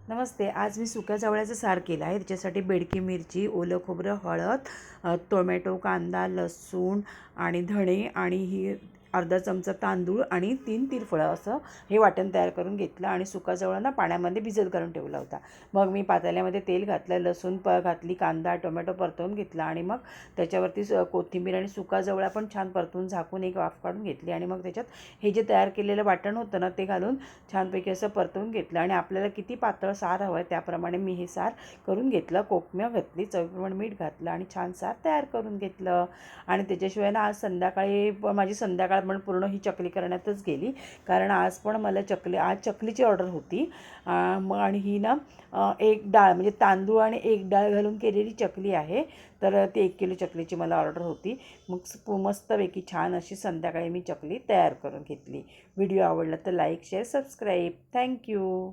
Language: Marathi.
नमस्ते. आज मी सुक्या चवळ्याचं सार केलं आहे. त्याच्यासाठी बेडकी मिरची, ओलं खोबरं, हळद, टोमॅटो, कांदा, लसूण आणि धणे आणि ही अर्धा चमचा तांदूळ आणि 3 तिरफळं असं हे वाटण तयार करून घेतलं आणि सुका चवळा ना पाण्यामध्ये भिजत करून ठेवला होता. मग मी पातेल्यामध्ये तेल घातलं, लसूण घातली, कांदा, टोमॅटो परतवून घेतला आणि मग त्याच्यावरती कोथिंबीर आणि सुका चवळा पण छान परतून झाकून एक वाफ काढून घेतली आणि मग त्याच्यात हे जे तयार केलेलं वाटण होतं ना ते घालून छानपैकी असं परतवून घेतलं आणि आपल्याला किती पातळ सार हवं आहे त्याप्रमाणे मी हे सार करून घेतलं. कोकम्या घातली, चवीप्रमाणे मीठ घातलं आणि छान सार तयार करून घेतलं. आणि त्याच्याशिवाय ना आज संध्याकाळी माझी संध्याकाळ पण पूर्ण ही चकली करण्यातच गेली, कारण आज पण मला आज चकलीची ऑर्डर होती. मग आणि ही ना एक डाळ म्हणजे तांदूळ आणि एक डाळ घालून केलेली चकली आहे. तर ती 1 किलो चकलीची मला ऑर्डर होती. मग मस्तपैकी छान अशी संध्याकाळी मी चकली तयार करून घेतली. व्हिडिओ आवडला तर लाईक, शेअर, सबस्क्राईब. थँक्यू.